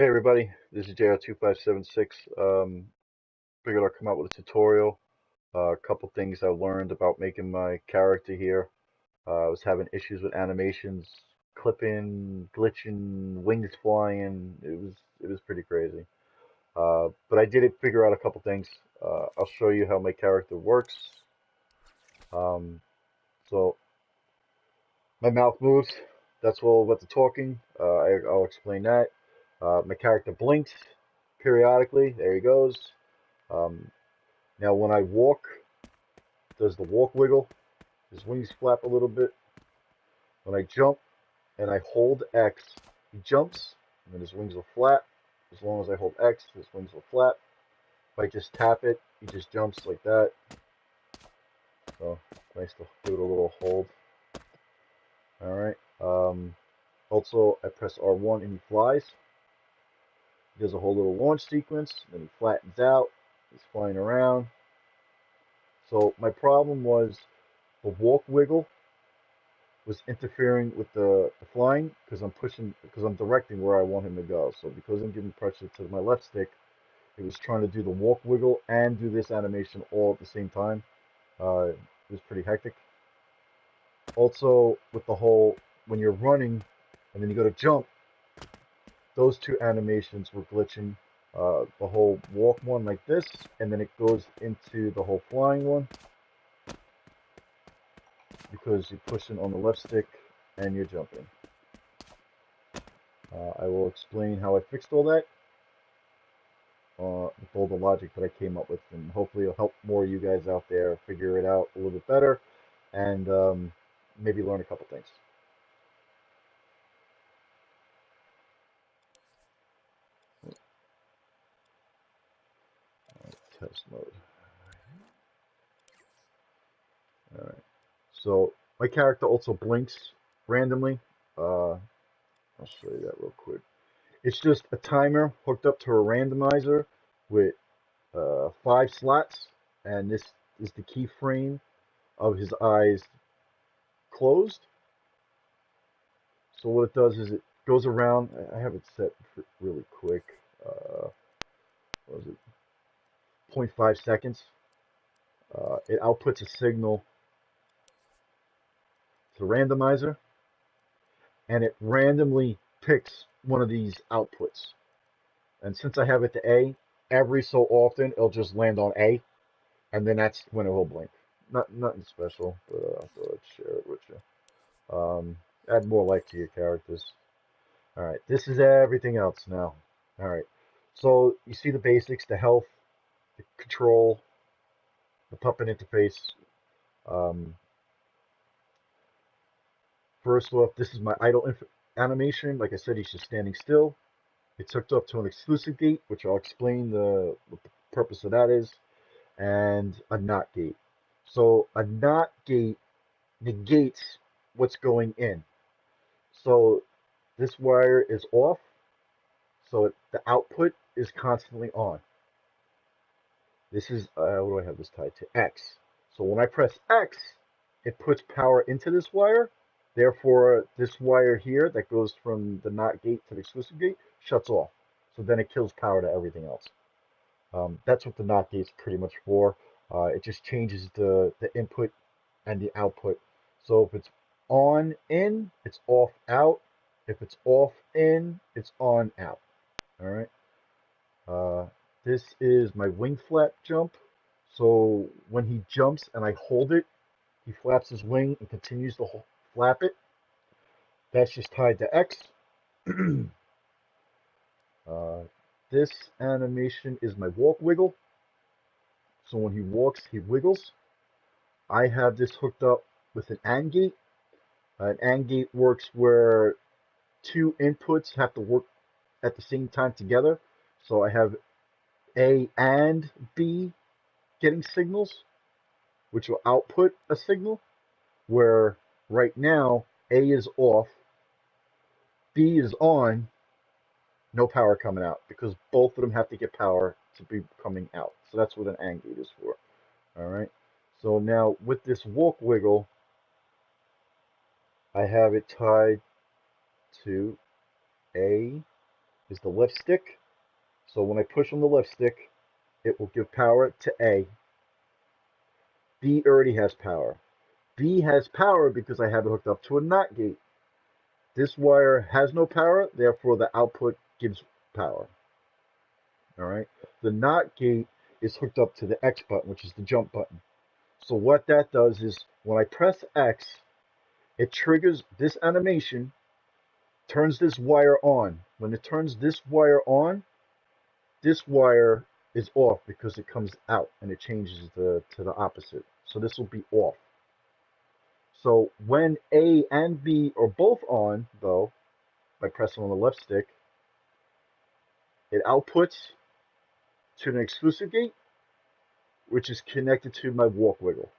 Hey everybody, this is JR2576. Figured I'd come out with a tutorial. A couple things I learned about making my character here. I was having issues with animations, clipping, glitching, wings flying. It was pretty crazy. But I did figure out a couple things. I'll show you how my character works. Um, so my mouth moves. That's all about the talking. I'll explain that. My character blinks periodically. There he goes. Um, Now, when I walk, does the walk wiggle? His wings flap a little bit. When I jump and I hold X, he jumps, and then his wings will flap. As long as I hold X, his wings will flap. If I just tap it, he just jumps like that. So, nice to give it a little hold. Alright. Also, I press R1 and he flies. He does a whole little launch sequence, then he flattens out. He's flying around. So, my problem was the walk wiggle was interfering with the flying because I'm directing where I want him to go. So because I'm giving pressure to my left stick, it was trying to do the walk wiggle and do this animation all at the same time. It was pretty hectic. Also, with the whole when you're running and then you go to jump, those two animations were glitching. The whole walk one like this, and then it goes into the whole flying one because you're pushing on the left stick and you're jumping. I will explain how I fixed all that with all the logic that I came up with, and hopefully it'll help more of you guys out there figure it out a little bit better and maybe learn a couple things. Test mode. All right. So my character also blinks randomly. I'll show you that real quick. It's just a timer hooked up to a randomizer with 5 slots, and this is the keyframe of his eyes closed. So what it does is it goes around. I have it set for really quick. What was it? 0.5 seconds. It outputs a signal to the randomizer, and it randomly picks one of these outputs. And since I have it to A, every so often it'll just land on A, and then that's when it will blink. Nothing special, but I thought I'd share it with you. Add more life to your characters. All right, this is everything else now. All right, so you see the basics: the health, the control, the puppet interface. Um, First off, this is my idle animation. Like I said, he's just standing still. It's hooked up to an exclusive gate, which I'll explain what the purpose of that is, and a NOT gate. So a NOT gate negates what's going in. So this wire is off, so the output is constantly on. This is, what do I have this tied to? X. So when I press X, it puts power into this wire. Therefore, this wire here that goes from the NOT gate to the exclusive gate shuts off. So then it kills power to everything else. That's what the NOT gate's pretty much for. It just changes the input and the output. So if it's on in, it's off out. If it's off in, it's on out. All right. This is my wing flap jump. So when he jumps and I hold it, he flaps his wing and continues to flap it. That's just tied to X. This animation is my walk wiggle. So when he walks, he wiggles. I have this hooked up with an AND gate. An AND gate works where 2 inputs have to work at the same time together. So I have A and B getting signals, which will output a signal, where right now A is off, B is on, no power coming out, because both of them have to get power to be coming out. So that's what an AND gate is for. All right. So now with this walk wiggle, I have it tied to A is the left stick. So when I push on the left stick, it will give power to A. B already has power. B has power because I have it hooked up to a NOT gate. This wire has no power, therefore the output gives power. All right. The NOT gate is hooked up to the X button, which is the jump button. So what that does is when I press X, it triggers this animation, turns this wire on. When it turns this wire on, this wire is off because it comes out and it changes to the opposite. So this will be off. So when A and B are both on, though, by pressing on the left stick, it outputs to an exclusive gate, which is connected to my walk wiggle.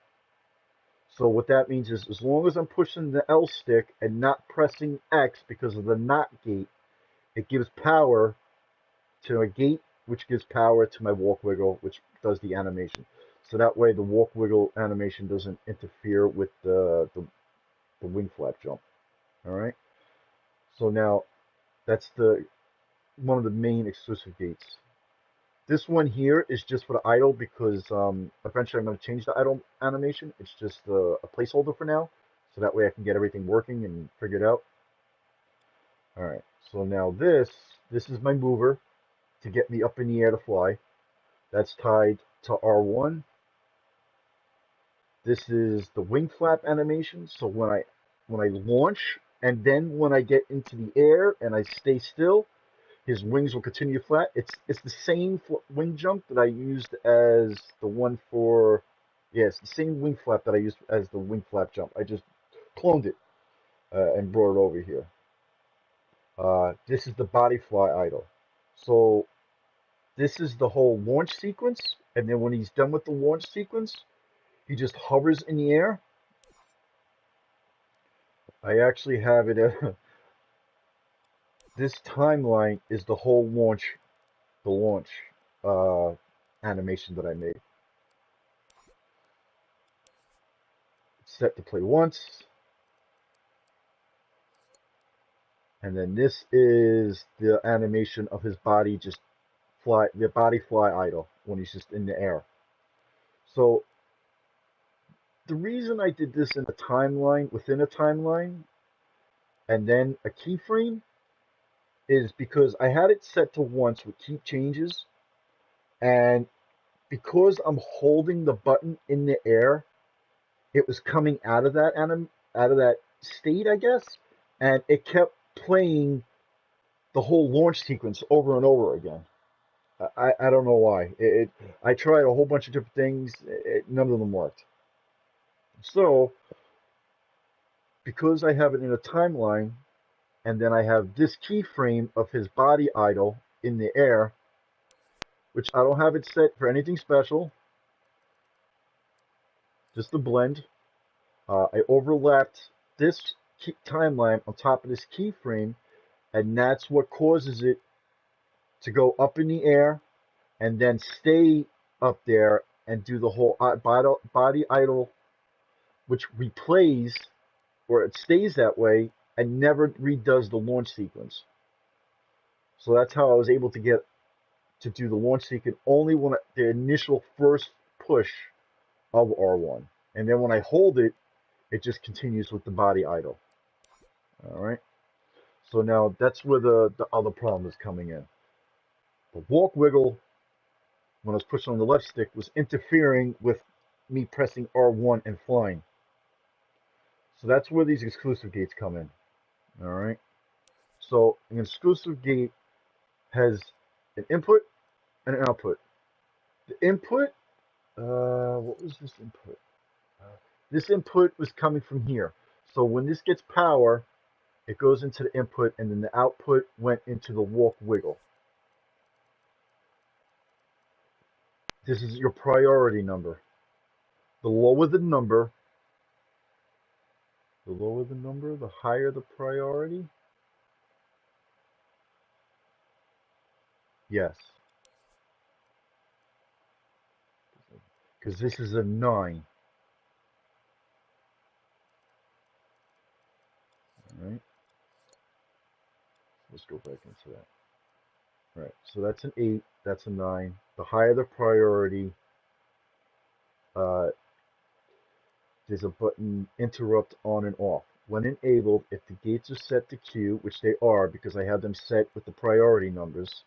So what that means is as long as I'm pushing the L stick and not pressing X because of the NOT gate, it gives power to a gate, which gives power to my walk wiggle, which does the animation. So that way the walk wiggle animation doesn't interfere with the wing flap jump. All right. So now that's one of the main exclusive gates. This one here is just for the idle because eventually I'm going to change the idle animation. It's just a placeholder for now, so that way I can get everything working and figure it out. All right. So now this is my mover to get me up in the air to fly. That's tied to R1. This is the wing flap animation. So when I launch and then when I get into the air and I stay still, his wings will continue flat. It's the same wing jump that I used as the one for, yeah, it's the same wing flap that I used as the wing flap jump. I just cloned it and brought it over here. This is the body fly idle. So this is the whole launch sequence, and then when he's done with the launch sequence, he just hovers in the air. I actually have it. This timeline is the whole launch, animation that I made. It's set to play once, and then this is the animation of his body just fly, the body fly idle when he's just in the air. So the reason I did this in a timeline, within a timeline, and then a keyframe is because I had it set to once with keep changes, and because I'm holding the button in the air, it was coming out of that state, I guess, and it kept playing the whole launch sequence over and over again. I don't know why. I tried a whole bunch of different things. None of them worked. So, because I have it in a timeline, and then I have this keyframe of his body idle in the air, which I don't have it set for anything special, just a blend. I overlapped this timeline on top of this keyframe, and that's what causes it to go up in the air and then stay up there and do the whole body idle, which replays, or it stays that way and never redoes the launch sequence. So that's how I was able to get to do the launch sequence only when the initial first push of R1. And then when I hold it, it just continues with the body idle. All right. So now that's where the other problem is coming in. The walk wiggle, when I was pushing on the left stick, was interfering with me pressing R1 and flying. So that's where these exclusive gates come in. All right. So an exclusive gate has an input and an output. The input, what was this input? This input was coming from here. So when this gets power, it goes into the input, and then the output went into the walk wiggle. This is your priority number. The lower the number, the higher the priority. Yes. Because this is a 9. All right. Let's go back into that. Right, so that's an 8, that's a 9. The higher the priority, uh, there's a button interrupt on and off. When enabled, if the gates are set to Q, which they are because I have them set with the priority numbers,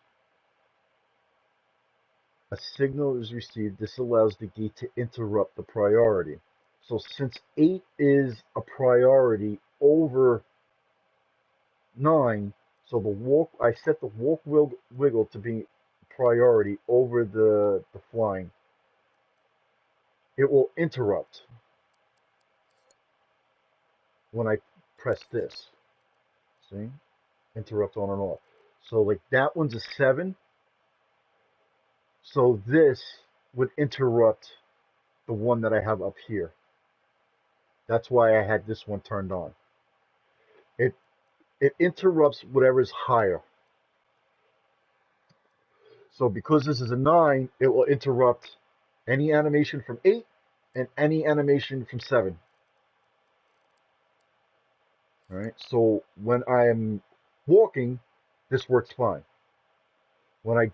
a signal is received. This allows the gate to interrupt the priority. So since 8 is a priority over 9, so I set the walk wiggle to be priority over the flying. It will interrupt when I press this. See? Interrupt on and off. So like that one's a 7. So this would interrupt the one that I have up here. That's why I had this one turned on. It interrupts whatever's higher. So because this is a 9, it will interrupt any animation from 8 and any animation from 7. All right. So when I'm walking, this works fine. When I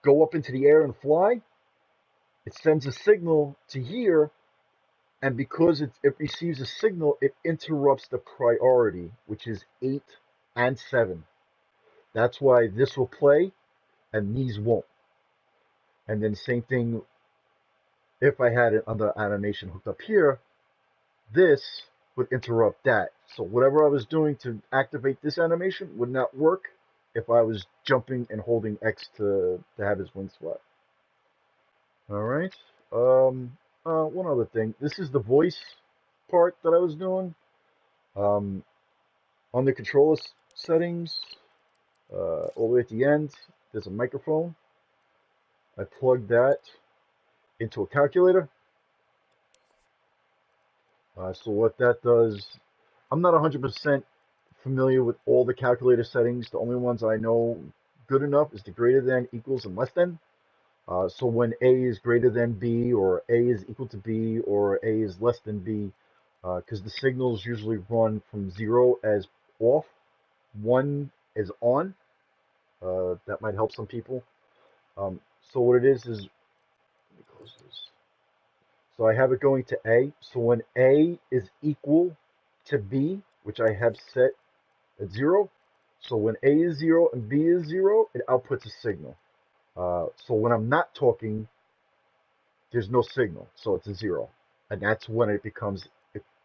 go up into the air and fly, it sends a signal to here, and because it receives a signal, it interrupts the priority, which is 8 and 7. That's why this will play and these won't. And then same thing, if I had another animation hooked up here, this would interrupt that. So whatever I was doing to activate this animation would not work if I was jumping and holding X to have his wings flap. All right. One other thing. This is the voice part that I was doing. On the controller settings, all the way at the end, there's a microphone. I plugged that into a calculator. So what that does, I'm not 100% familiar with all the calculator settings. The only ones I know good enough is the greater than, equals, and less than. So when A is greater than B, or A is equal to B, or A is less than B, because the signals usually run from 0 as off, 1 is on. That might help some people. So what it is, let me close this. So I have it going to A. So when A is equal to B, which I have set at 0, so when A is 0 and B is 0, it outputs a signal. So when I'm not talking, there's no signal, so it's a 0. And that's when it becomes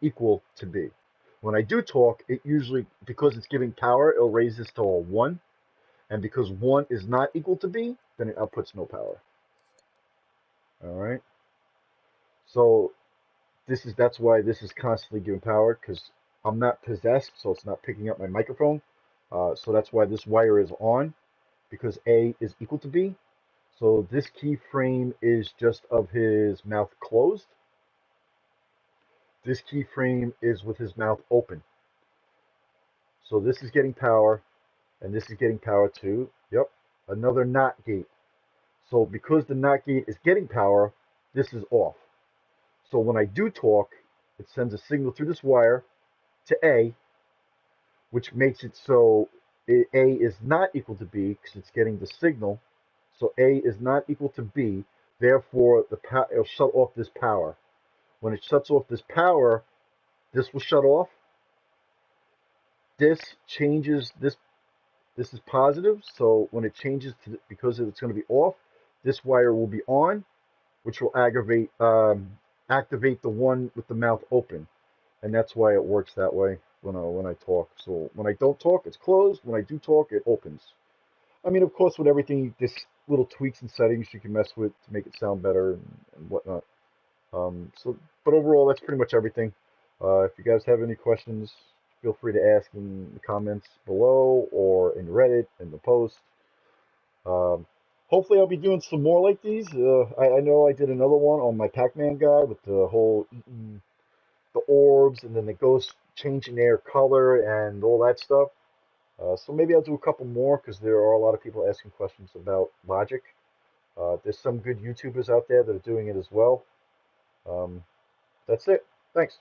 equal to B. When I do talk, it usually, because it's giving power, it'll raise this to a 1. And because 1 is not equal to B, then it outputs no power. All right. So that's why this is constantly giving power, because I'm not possessed, so it's not picking up my microphone. So that's why this wire is on, because A is equal to B. So this keyframe is just of his mouth closed. This keyframe is with his mouth open. So this is getting power, and this is getting power too. Yep, another NOT gate. So because the NOT gate is getting power, this is off. So when I do talk, it sends a signal through this wire to A, which makes it so A is not equal to B because it's getting the signal. So A is not equal to B. Therefore, it'll shut off this power. When it shuts off this power, this will shut off. This changes this. This is positive. So when it changes to, because it's going to be off, this wire will be on, which will activate the one with the mouth open, and that's why it works that way when I talk. So when I don't talk, it's closed. When I do talk, it opens. I mean, of course, with everything, there's little tweaks and settings you can mess with to make it sound better and whatnot. But overall, that's pretty much everything. If you guys have any questions, feel free to ask in the comments below or in Reddit, in the post. Hopefully I'll be doing some more like these. I know I did another one on my Pac-Man guy with the whole eating the orbs and then the ghosts changing their color and all that stuff. So maybe I'll do a couple more because there are a lot of people asking questions about logic. There's some good YouTubers out there that are doing it as well. That's it. Thanks.